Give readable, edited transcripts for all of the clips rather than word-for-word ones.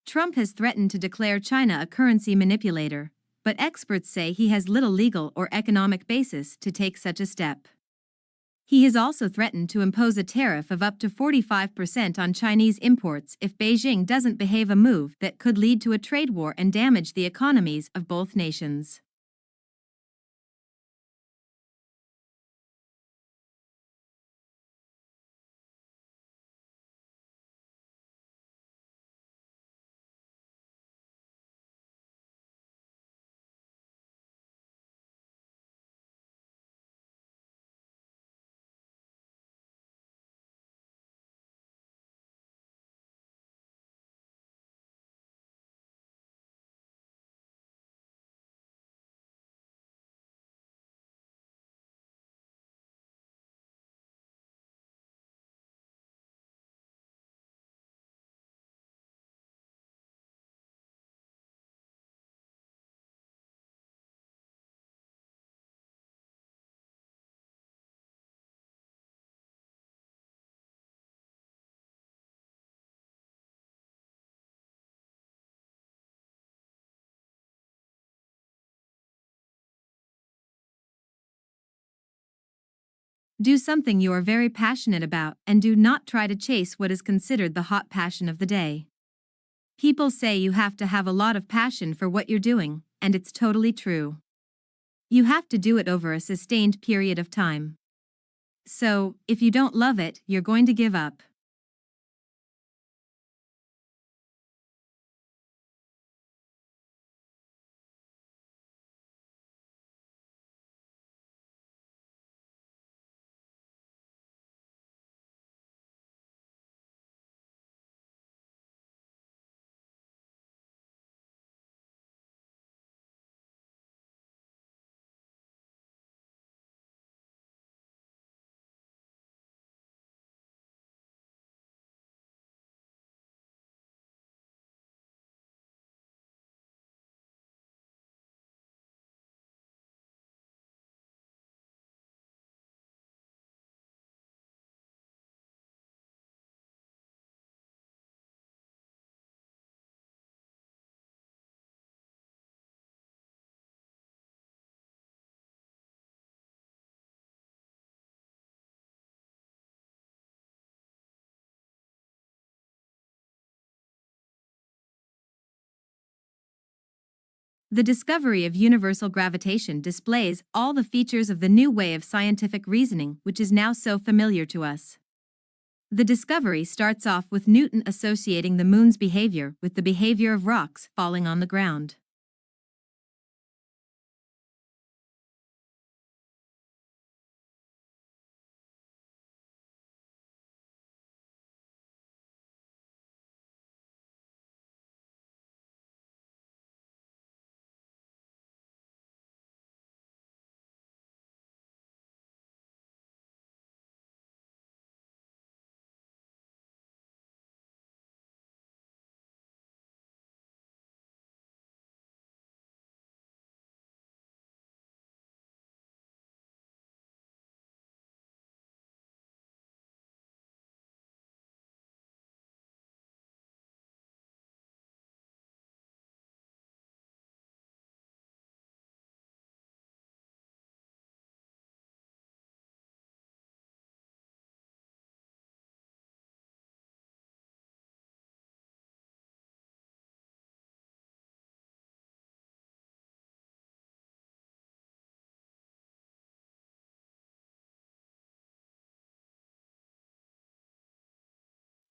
Trump has threatened to declare China a currency manipulator, but experts say he has little legal or economic basis to take such a step. He has also threatened to impose a tariff of up to 45% on Chinese imports if Beijing doesn't behave, a move that could lead to a trade war and damage the economies of both nations. Do something you are very passionate about and do not try to chase what is considered the hot passion of the day. People say you have to have a lot of passion for what you're doing, and it's totally true. You have to do it over a sustained period of time. So, if you don't love it, you're going to give up. The discovery of universal gravitation displays all the features of the new way of scientific reasoning, which is now so familiar to us. The discovery starts off with Newton associating the moon's behavior with the behavior of rocks falling on the ground.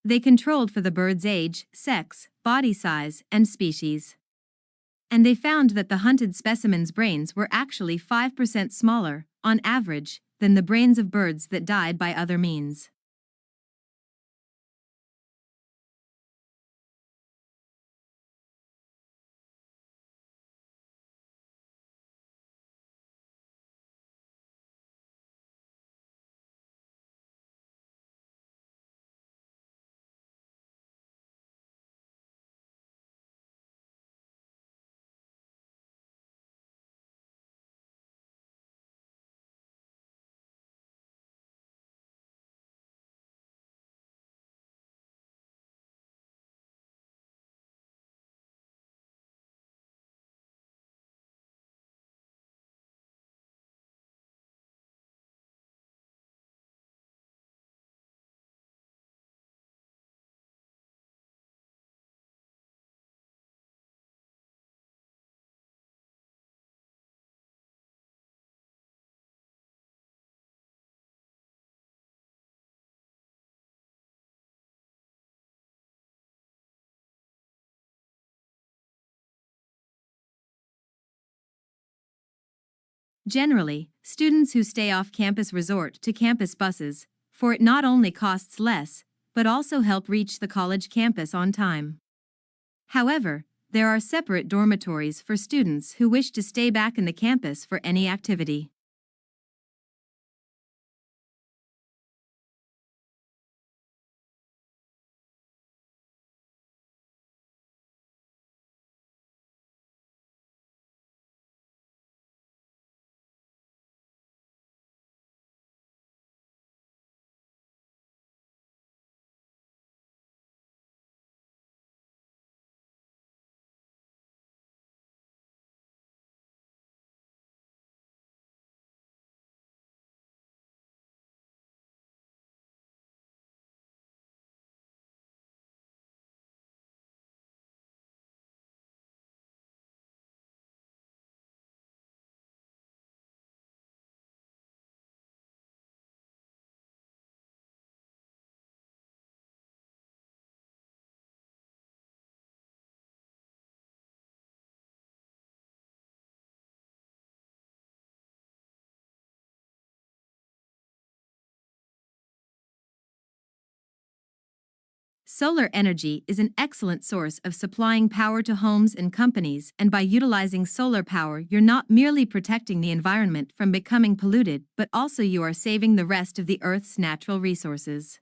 They controlled for the bird's age, sex, body size, and species. And they found that the hunted specimens' brains were actually 5% smaller, on average, than the brains of birds that died by other means. Generally, students who stay off campus resort to campus buses, for it not only costs less, but also help reach the college campus on time. However, there are separate dormitories for students who wish to stay back in the campus for any activity. Solar energy is an excellent source of supplying power to homes and companies, and by utilizing solar power, you're not merely protecting the environment from becoming polluted, but also you are saving the rest of the Earth's natural resources.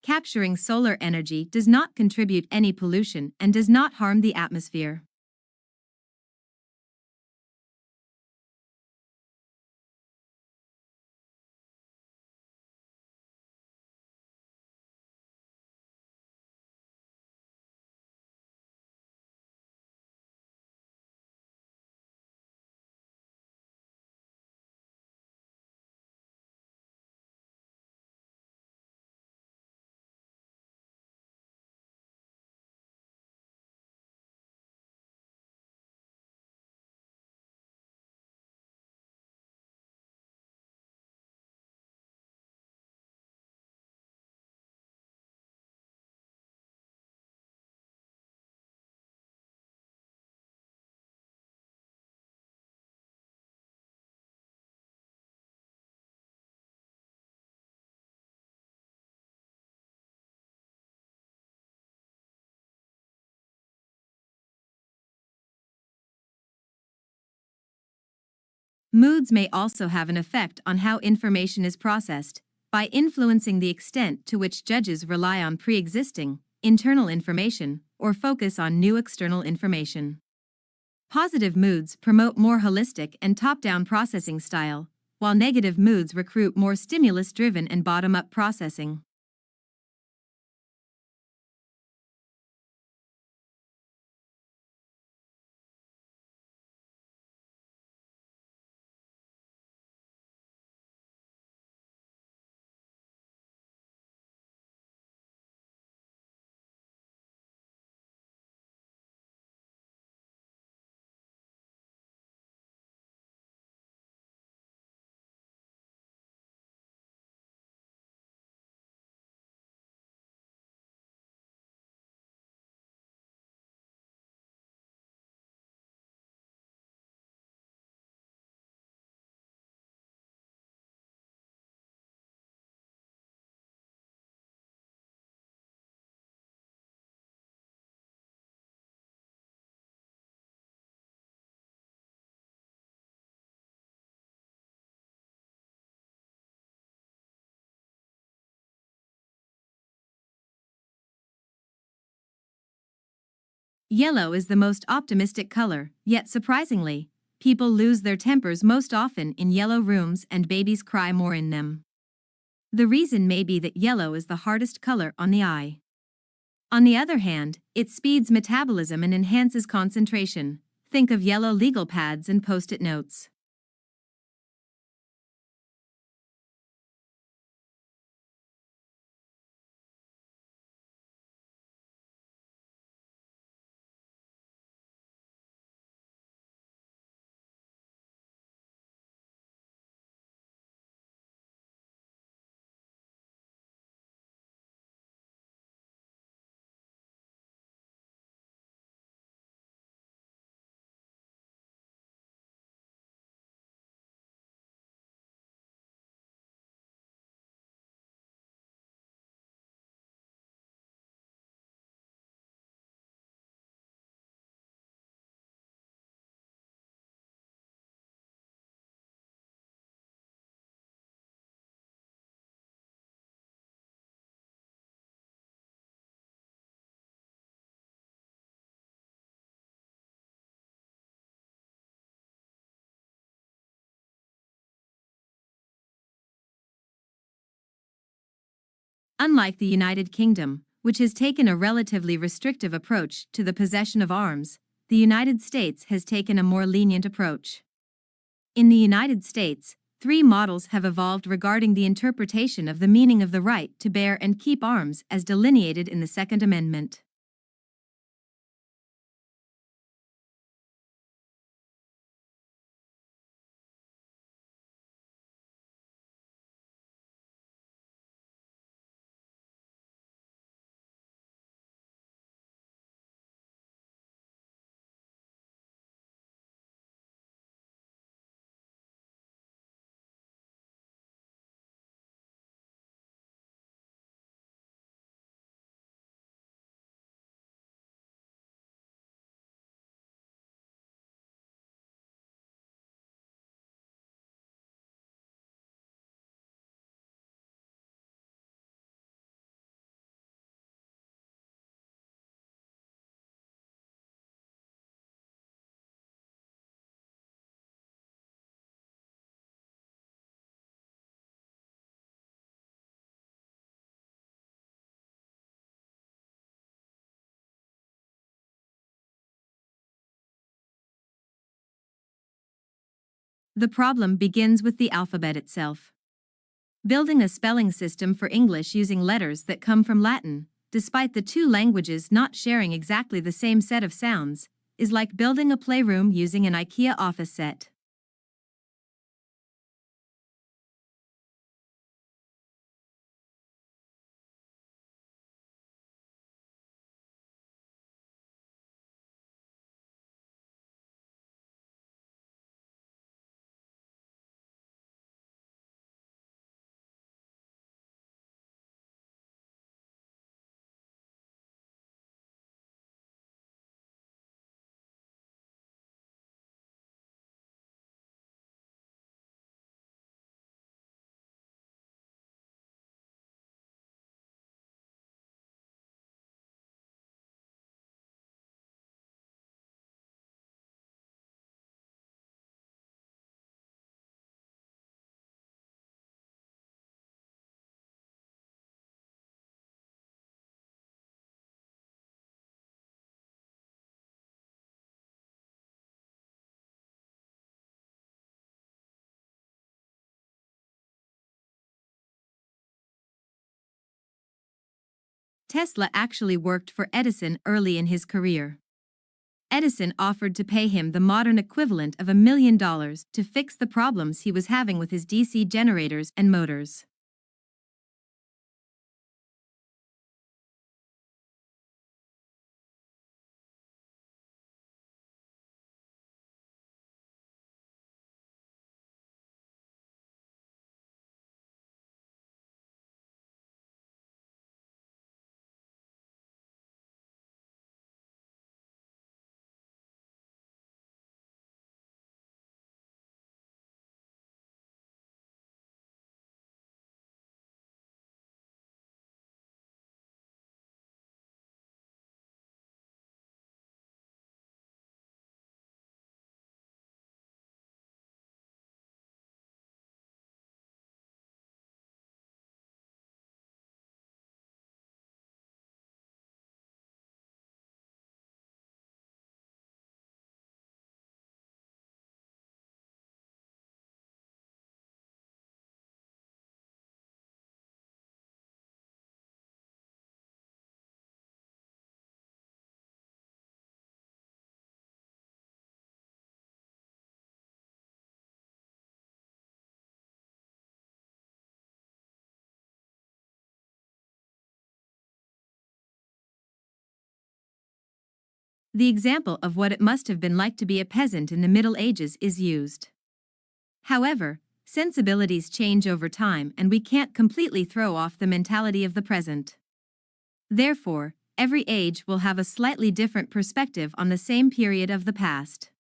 Capturing solar energy does not contribute any pollution and does not harm the atmosphere. Moods may also have an effect on how information is processed, by influencing the extent to which judges rely on pre-existing, internal information, or focus on new external information. Positive moods promote more holistic and top-down processing style, while negative moods recruit more stimulus-driven and bottom-up processing. Yellow is the most optimistic color, yet surprisingly, people lose their tempers most often in yellow rooms and babies cry more in them. The reason may be that yellow is the hardest color on the eye. On the other hand, it speeds metabolism and enhances concentration. Think of yellow legal pads and post-it notes. Unlike the United Kingdom, which has taken a relatively restrictive approach to the possession of arms, the United States has taken a more lenient approach. In the United States, three models have evolved regarding the interpretation of the meaning of the right to bear and keep arms as delineated in the Second Amendment. The problem begins with the alphabet itself. Building a spelling system for English using letters that come from Latin, despite the two languages not sharing exactly the same set of sounds, is like building a playroom using an IKEA office set. Tesla actually worked for Edison early in his career. Edison offered to pay him the modern equivalent of $1 million to fix the problems he was having with his DC generators and motors. The example of what it must have been like to be a peasant in the Middle Ages is used. However, sensibilities change over time and we can't completely throw off the mentality of the present. Therefore, every age will have a slightly different perspective on the same period of the past.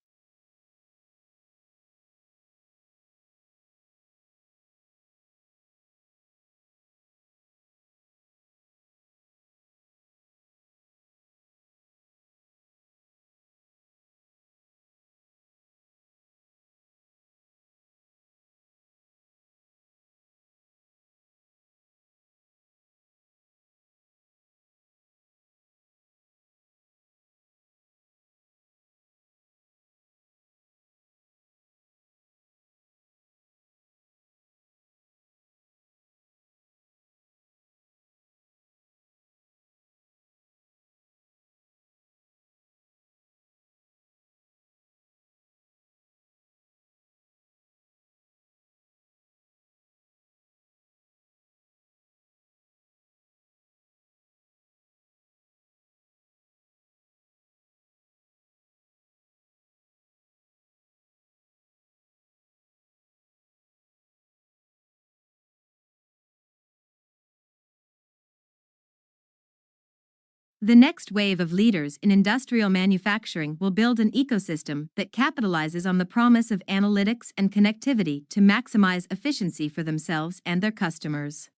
The next wave of leaders in industrial manufacturing will build an ecosystem that capitalizes on the promise of analytics and connectivity to maximize efficiency for themselves and their customers.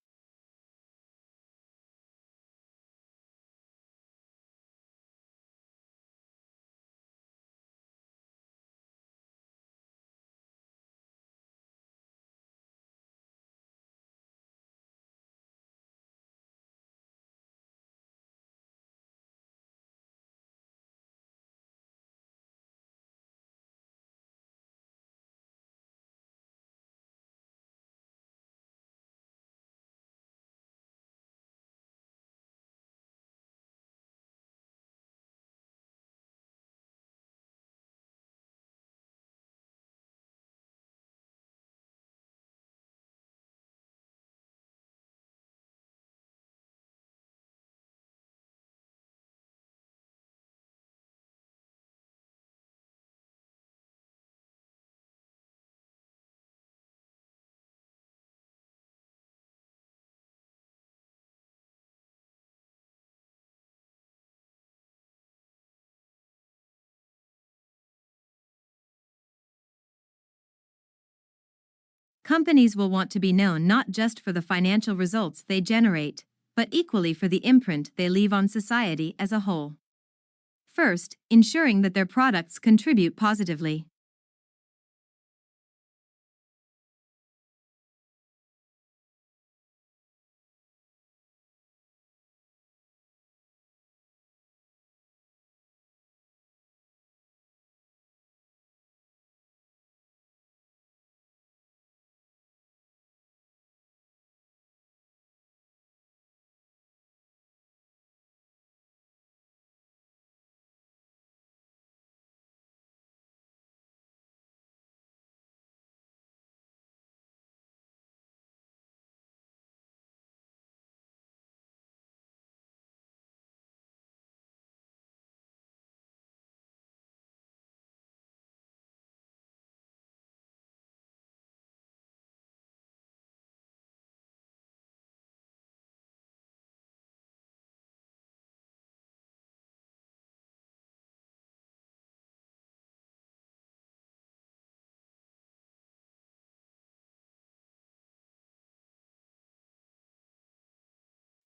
Companies will want to be known not just for the financial results they generate, but equally for the imprint they leave on society as a whole. First, ensuring that their products contribute positively.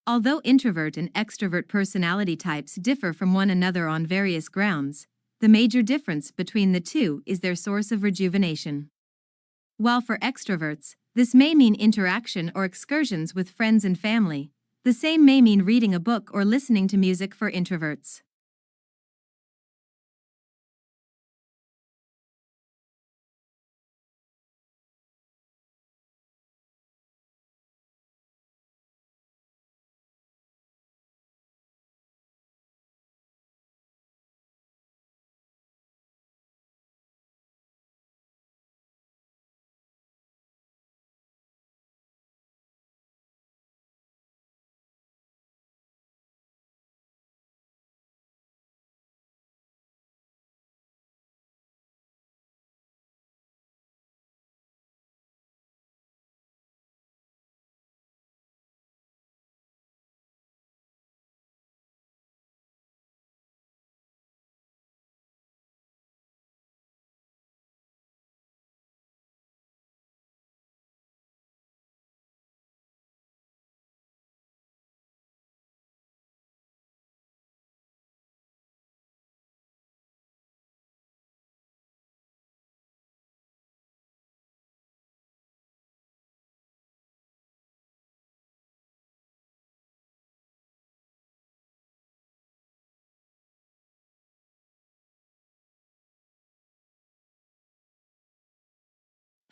Although introvert and extrovert personality types differ from one another on various grounds, the major difference between the two is their source of rejuvenation. While for extroverts, this may mean interaction or excursions with friends and family, the same may mean reading a book or listening to music for introverts.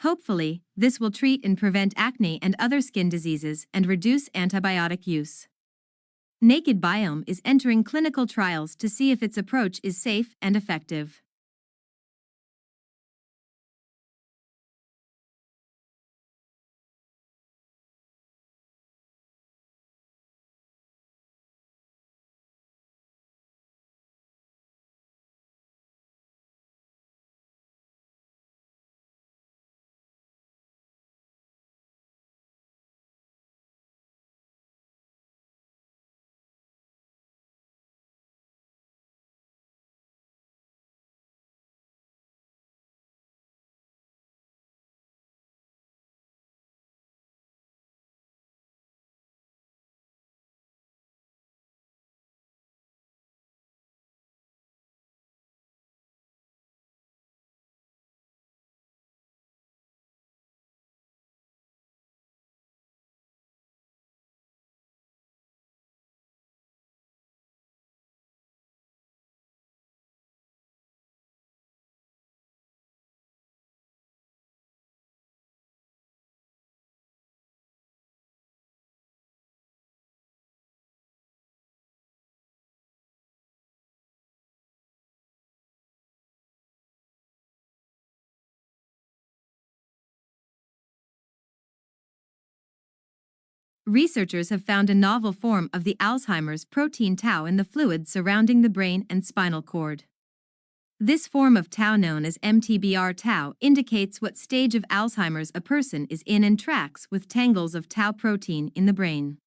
Hopefully, this will treat and prevent acne and other skin diseases and reduce antibiotic use. Naked Biome is entering clinical trials to see if its approach is safe and effective. researchers have found a novel form of the Alzheimer's protein tau in the fluid surrounding the brain and spinal cord. This form of tau, known as MTBR tau, indicates what stage of Alzheimer's a person is in and tracks with tangles of tau protein in the brain.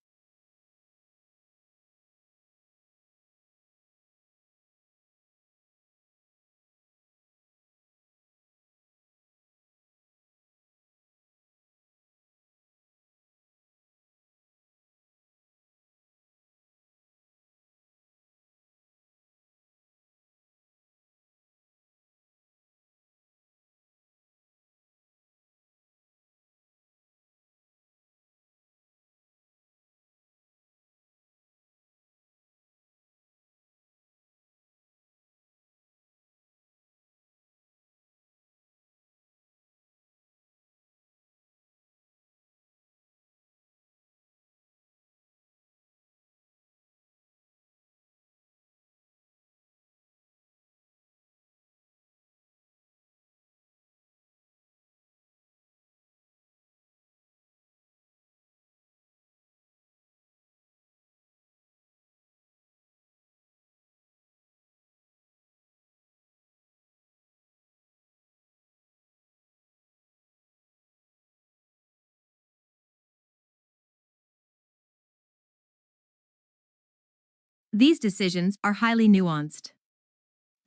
These decisions are highly nuanced.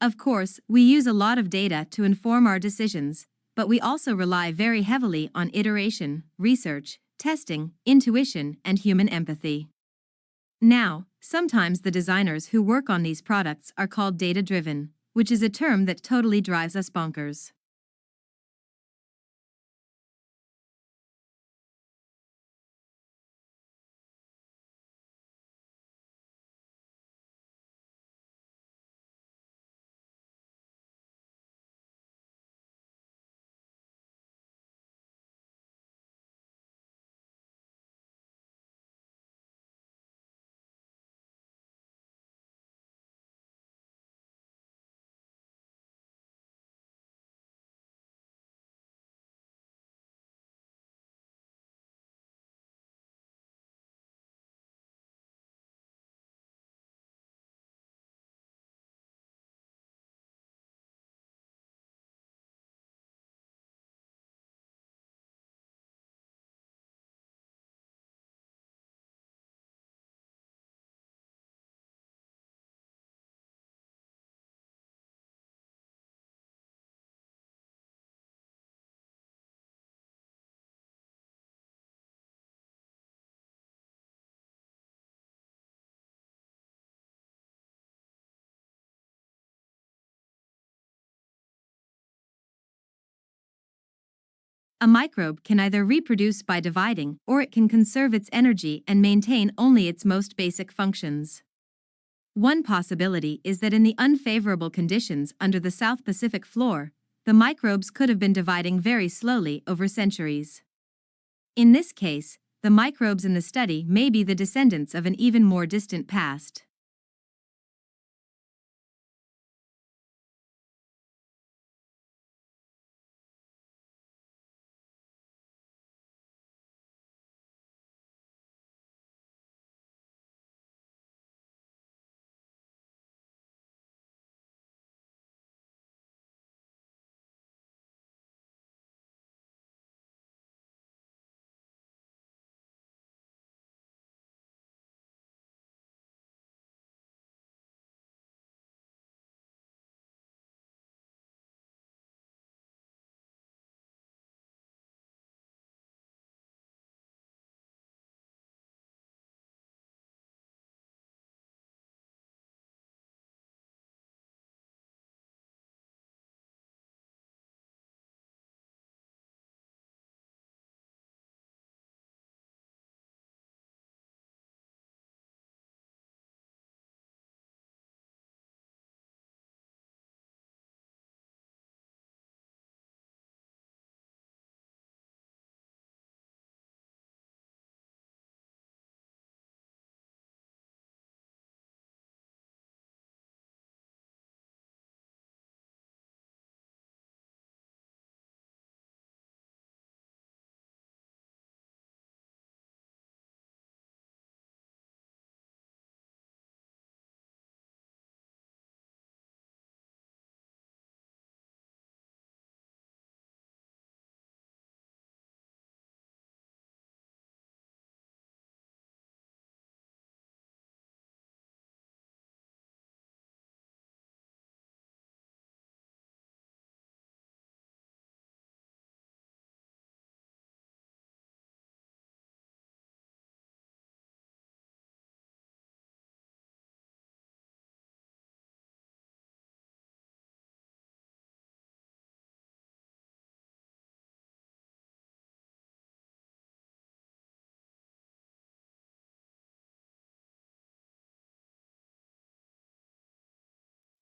Of course, we use a lot of data to inform our decisions, but we also rely very heavily on iteration, research, testing, intuition, and human empathy. Now, sometimes the designers who work on these products are called data-driven, which is a term that totally drives us bonkers. A microbe can either reproduce by dividing, or it can conserve its energy and maintain only its most basic functions. One possibility is that in the unfavorable conditions under the South Pacific floor, the microbes could have been dividing very slowly over centuries. In this case, the microbes in the study may be the descendants of an even more distant past.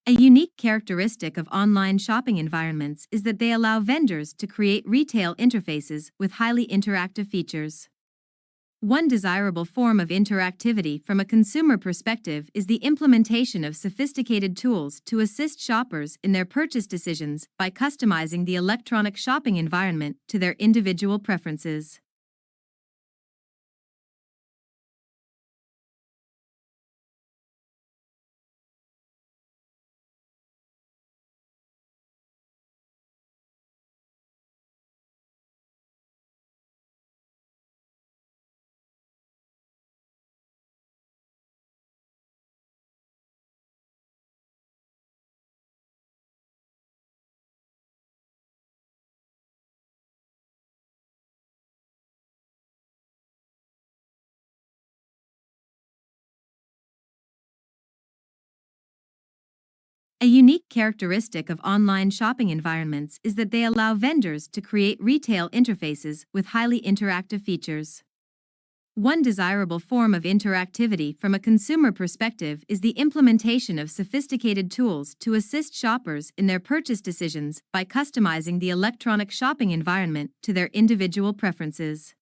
A unique characteristic of online shopping environments is that they allow vendors to create retail interfaces with highly interactive features. One desirable form of interactivity from a consumer perspective is the implementation of sophisticated tools to assist shoppers in their purchase decisions by customizing the electronic shopping environment to their individual preferences. A unique characteristic of online shopping environments is that they allow vendors to create retail interfaces with highly interactive features. One desirable form of interactivity from a consumer perspective is the implementation of sophisticated tools to assist shoppers in their purchase decisions by customizing the electronic shopping environment to their individual preferences.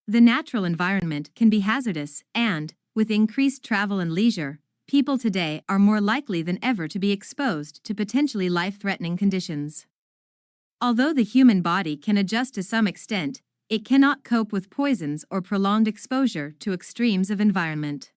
The natural environment can be hazardous, and, with increased travel and leisure, people today are more likely than ever to be exposed to potentially life-threatening conditions. Although the human body can adjust to some extent, it cannot cope with poisons or prolonged exposure to extremes of environment.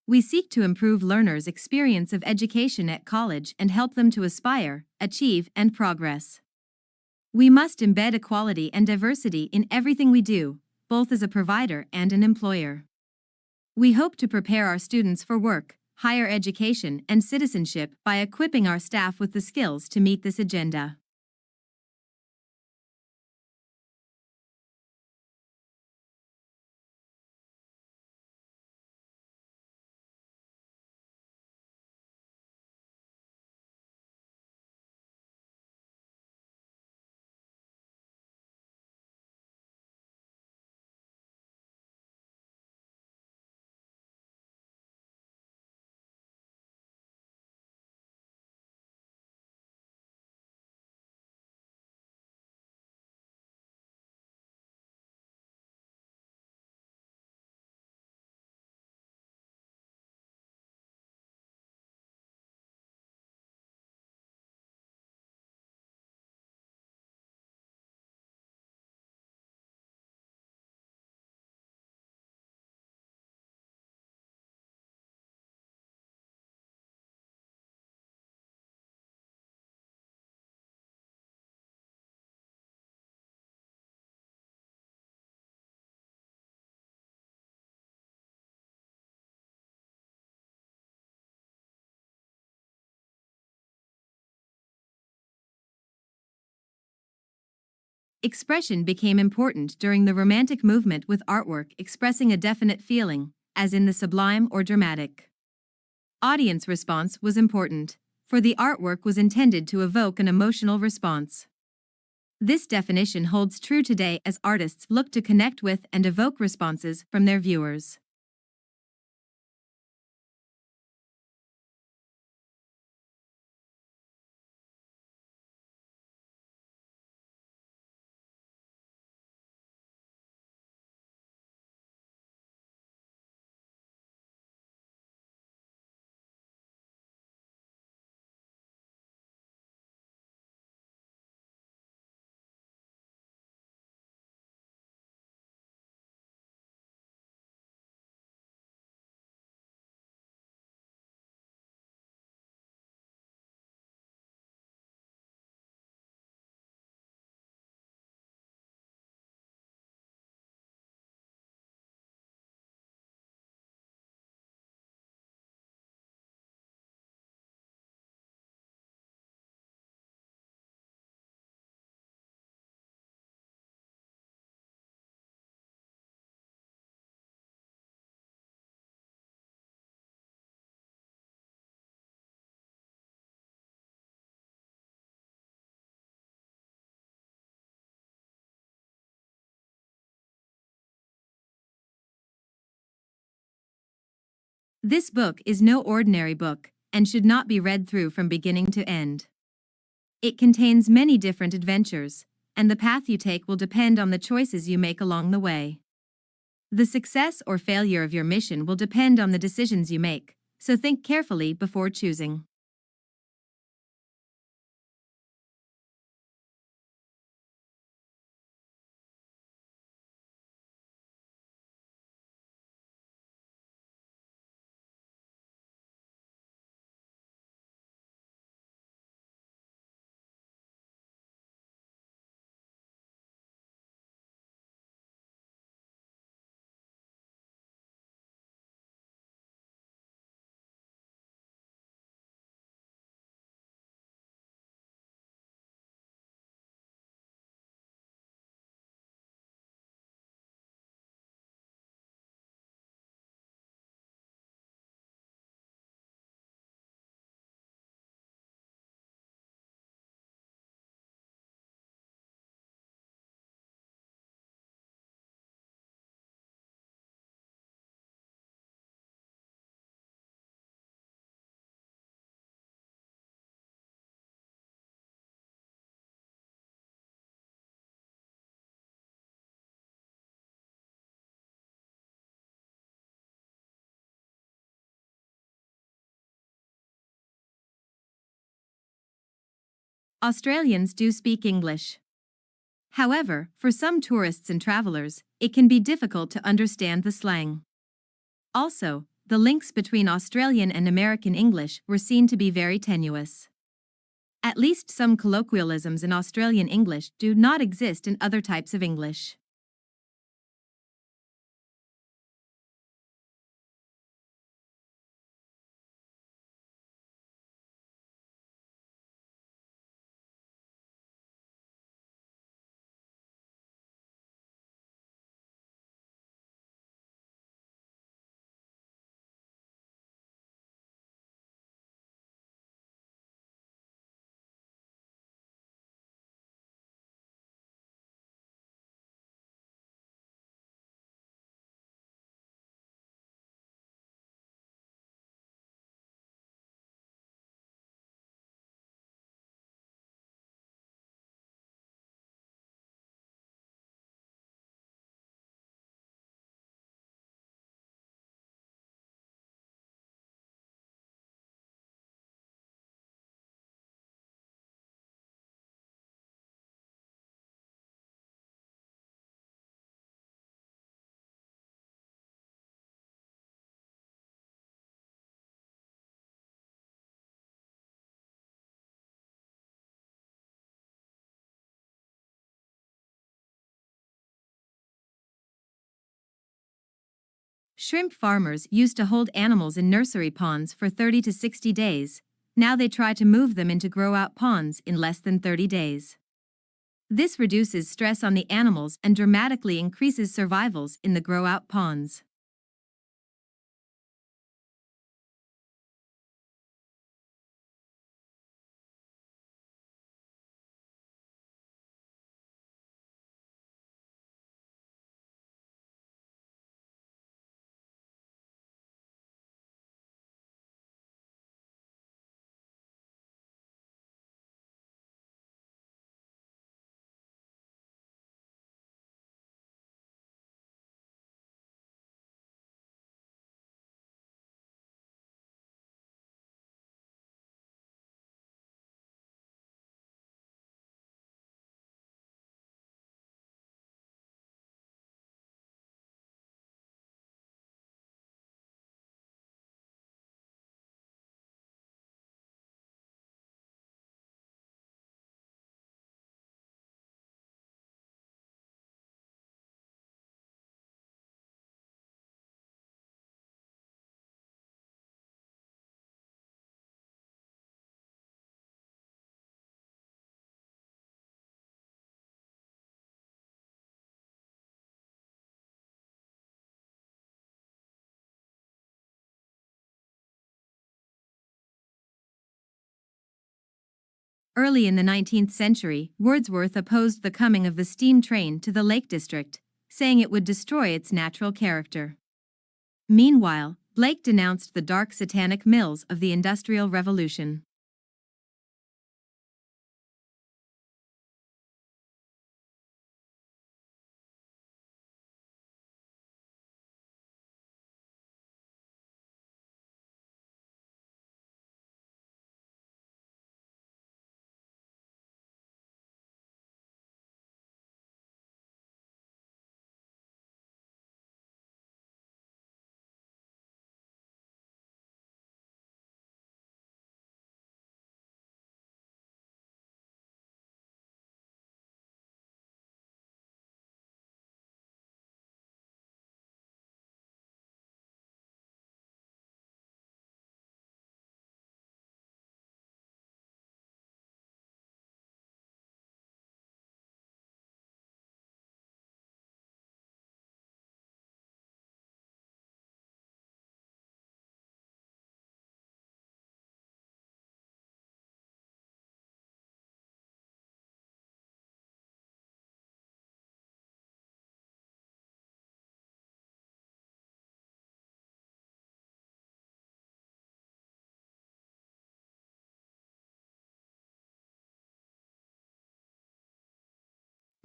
We seek to improve learners' experience of education at college and help them to aspire, achieve, and progress. We must embed equality and diversity in everything we do, both as a provider and an employer. We hope to prepare our students for work, higher education, and citizenship by equipping our staff with the skills to meet this agenda. Expression became important during the Romantic movement, with artwork expressing a definite feeling, as in the sublime or dramatic. Audience response was important, for the artwork was intended to evoke an emotional response. This definition holds true today as artists look to connect with and evoke responses from their viewers. This book is no ordinary book and should not be read through from beginning to end. It contains many different adventures, and the path you take will depend on the choices you make along the way. The success or failure of your mission will depend on the decisions you make, so think carefully before choosing. Australians do speak English. However, for some tourists and travelers, it can be difficult to understand the slang. Also, the links between Australian and American English were seen to be very tenuous. At least some colloquialisms in Australian English do not exist in other types of English. Shrimp farmers used to hold animals in nursery ponds for 30 to 60 days. Now they try to move them into grow-out ponds in less than 30 days. This reduces stress on the animals and dramatically increases survivals in the grow-out ponds. Early in the 19th century, Wordsworth opposed the coming of the steam train to the Lake District, saying it would destroy its natural character. Meanwhile, Blake denounced the dark satanic mills of the Industrial Revolution.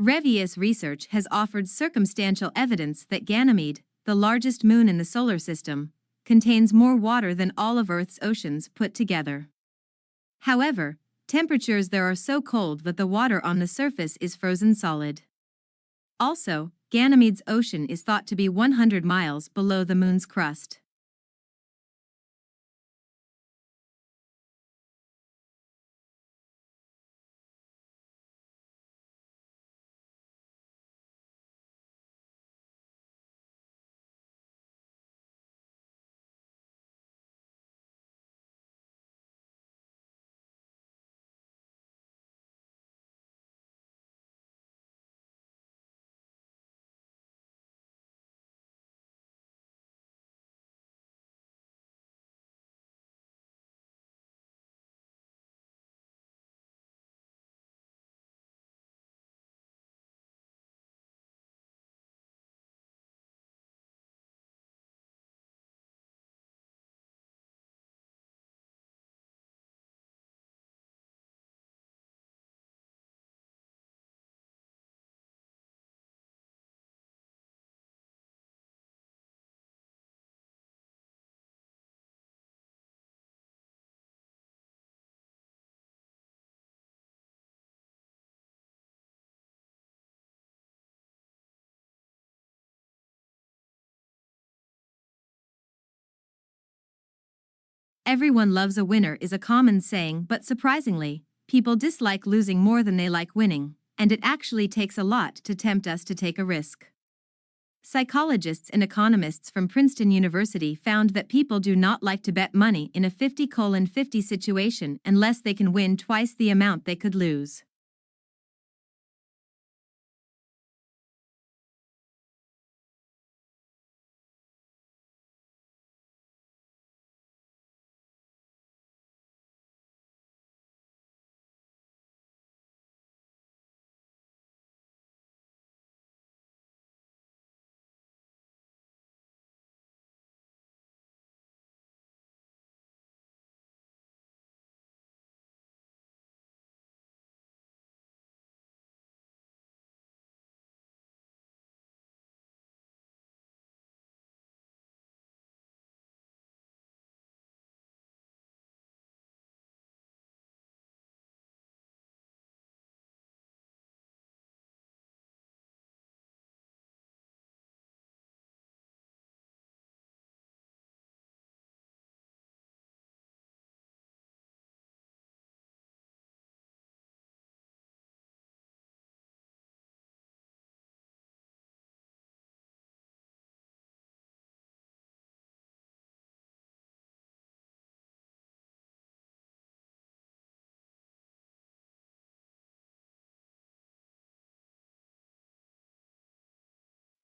Revius research has offered circumstantial evidence that Ganymede, the largest moon in the solar system, contains more water than all of Earth's oceans put together. However, temperatures there are so cold that the water on the surface is frozen solid. Also, Ganymede's ocean is thought to be 100 miles below the moon's crust. Everyone loves a winner is a common saying, but surprisingly, people dislike losing more than they like winning, and it actually takes a lot to tempt us to take a risk. Psychologists and economists from Princeton University found that people do not like to bet money in a 50-50 situation unless they can win twice the amount they could lose.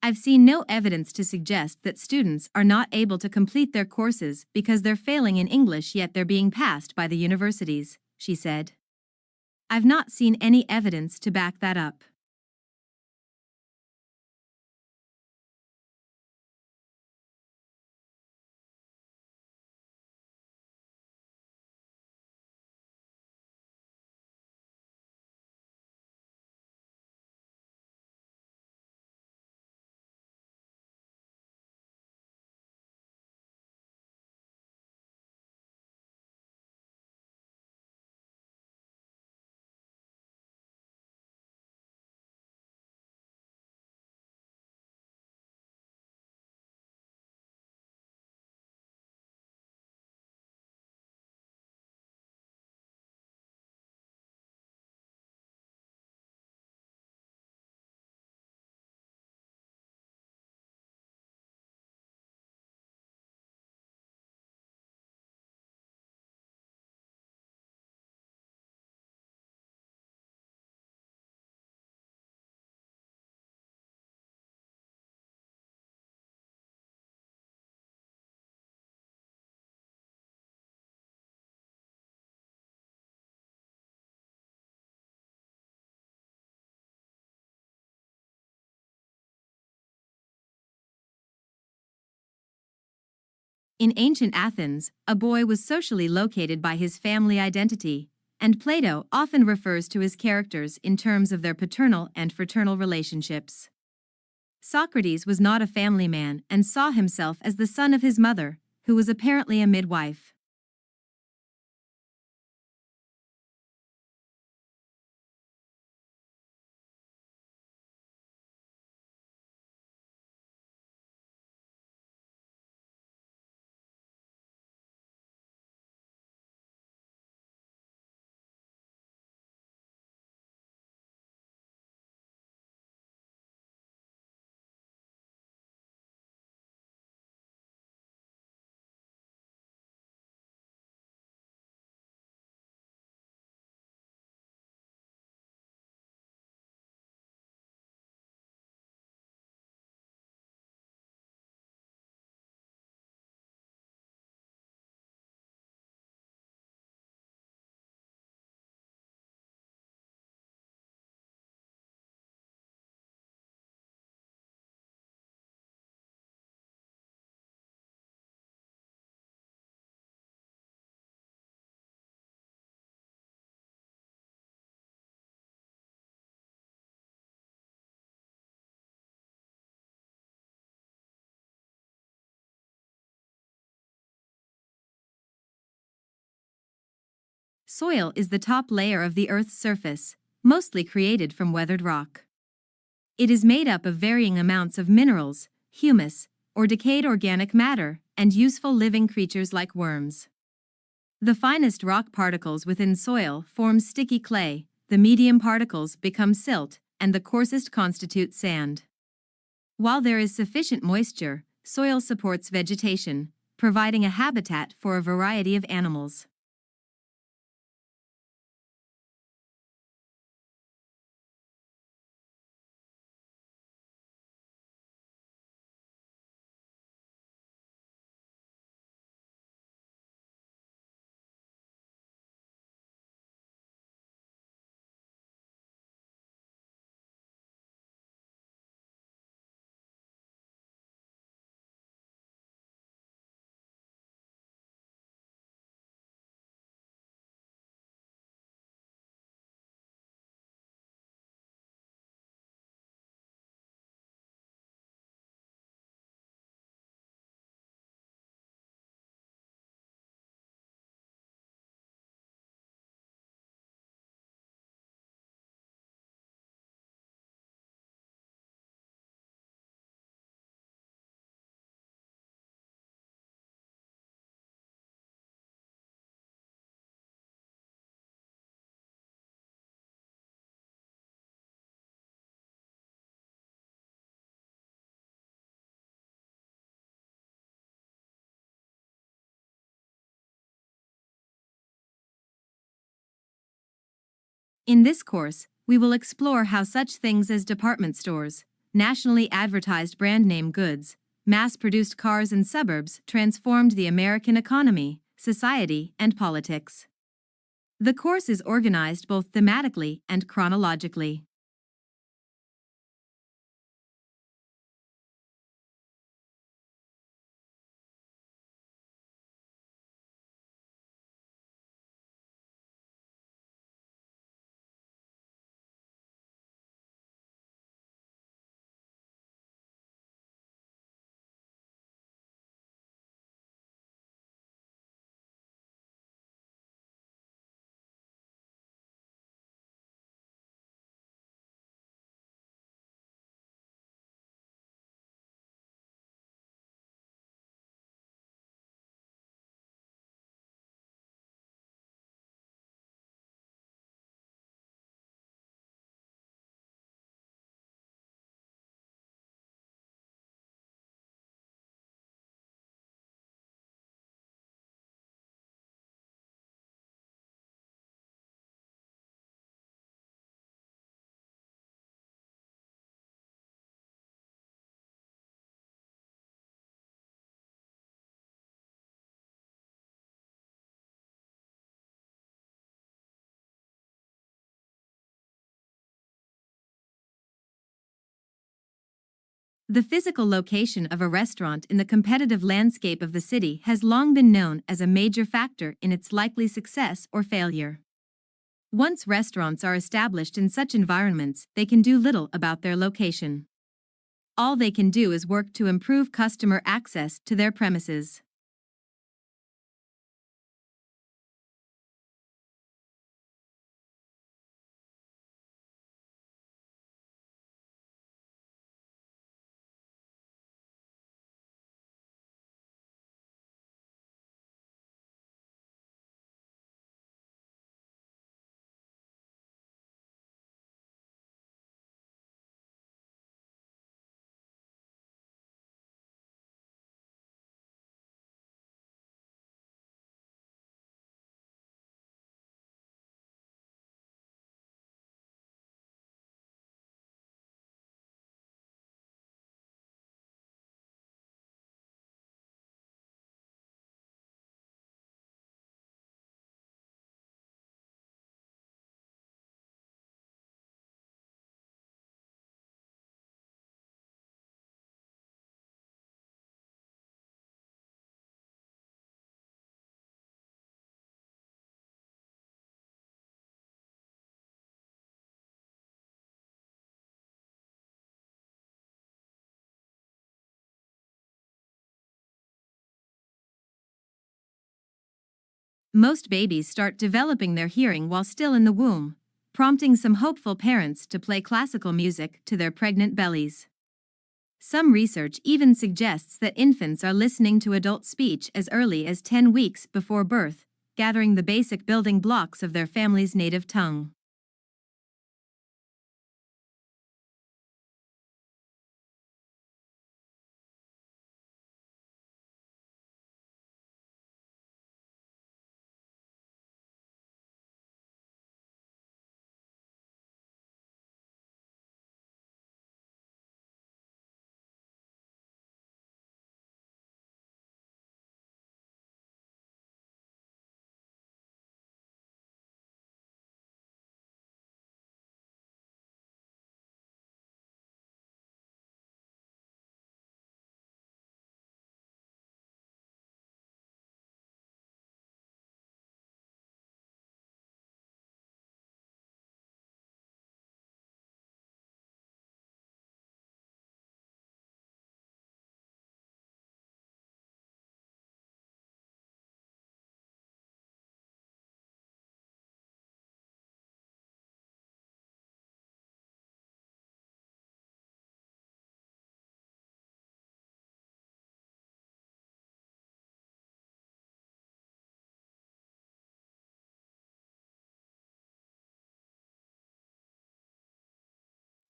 I've seen no evidence to suggest that students are not able to complete their courses because they're failing in English yet they're being passed by the universities, she said. I've not seen any evidence to back that up. In ancient Athens, a boy was socially located by his family identity, and Plato often refers to his characters in terms of their paternal and fraternal relationships. Socrates was not a family man and saw himself as the son of his mother, who was apparently a midwife. Soil is the top layer of the Earth's surface, mostly created from weathered rock. It is made up of varying amounts of minerals, humus, or decayed organic matter, and useful living creatures like worms. The finest rock particles within soil form sticky clay, the medium particles become silt, and the coarsest constitute sand. While there is sufficient moisture, soil supports vegetation, providing a habitat for a variety of animals. In this course, we will explore how such things as department stores, nationally advertised brand name goods, mass-produced cars and suburbs transformed the American economy, society, and politics. The course is organized both thematically and chronologically. The physical location of a restaurant in the competitive landscape of the city has long been known as a major factor in its likely success or failure. Once restaurants are established in such environments, they can do little about their location. All they can do is work to improve customer access to their premises. Most babies start developing their hearing while still in the womb, prompting some hopeful parents to play classical music to their pregnant bellies. Some research even suggests that infants are listening to adult speech as early as 10 weeks before birth, gathering the basic building blocks of their family's native tongue.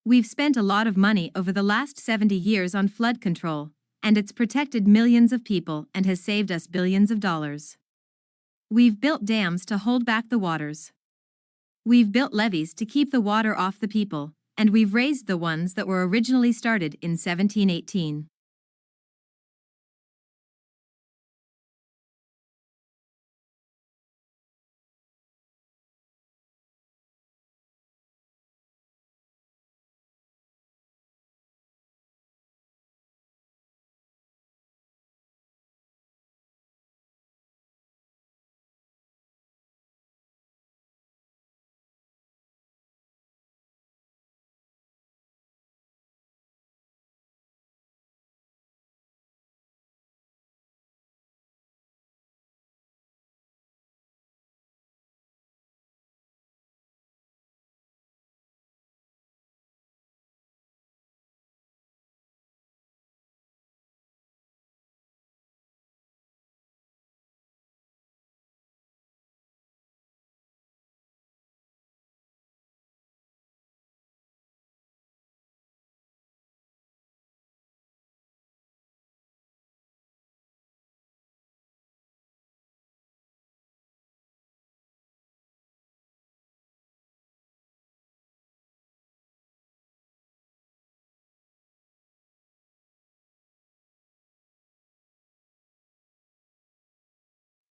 We've spent a lot of money over the last 70 years on flood control, and it's protected millions of people and has saved us billions of dollars. We've built dams to hold back the waters. We've built levees to keep the water off the people, and we've raised the ones that were originally started in 1718.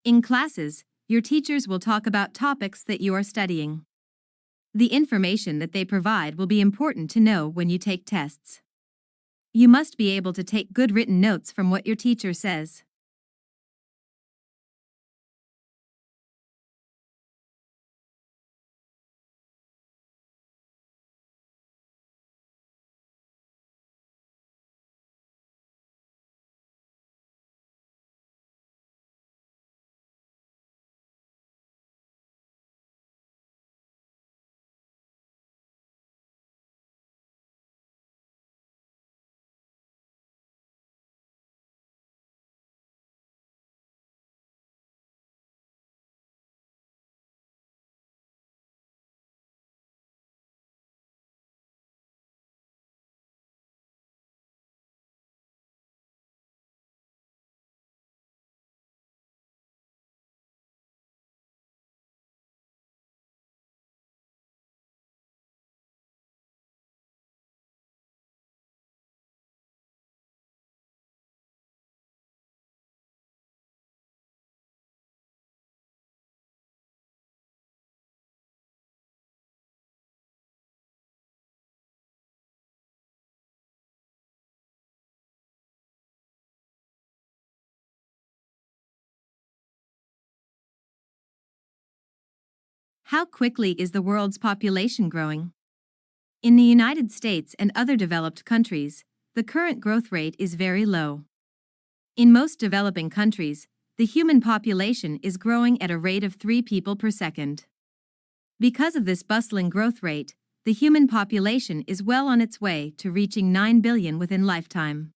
In classes, your teachers will talk about topics that you are studying. The information that they provide will be important to know when you take tests. You must be able to take good written notes from what your teacher says. How quickly is the world's population growing? In the United States and other developed countries, the current growth rate is very low. In most developing countries, the human population is growing at a rate of 3 people per second. Because of this bustling growth rate, the human population is well on its way to reaching 9 billion within lifetime.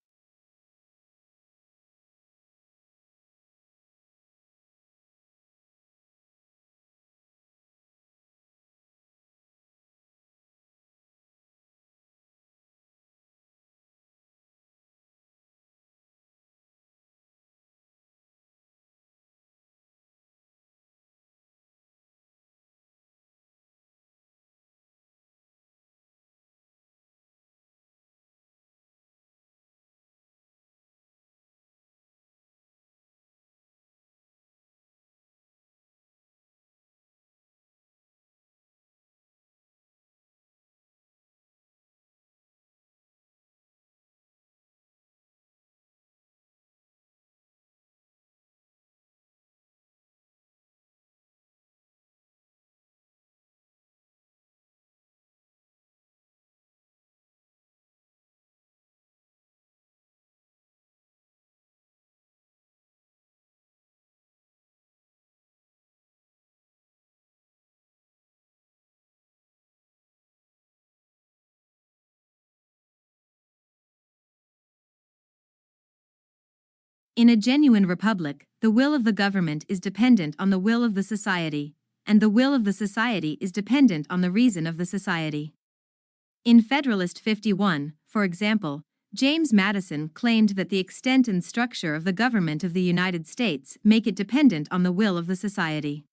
In a genuine republic, the will of the government is dependent on the will of the society, and the will of the society is dependent on the reason of the society. In Federalist 51, for example, James Madison claimed that the extent and structure of the government of the United States make it dependent on the will of the society.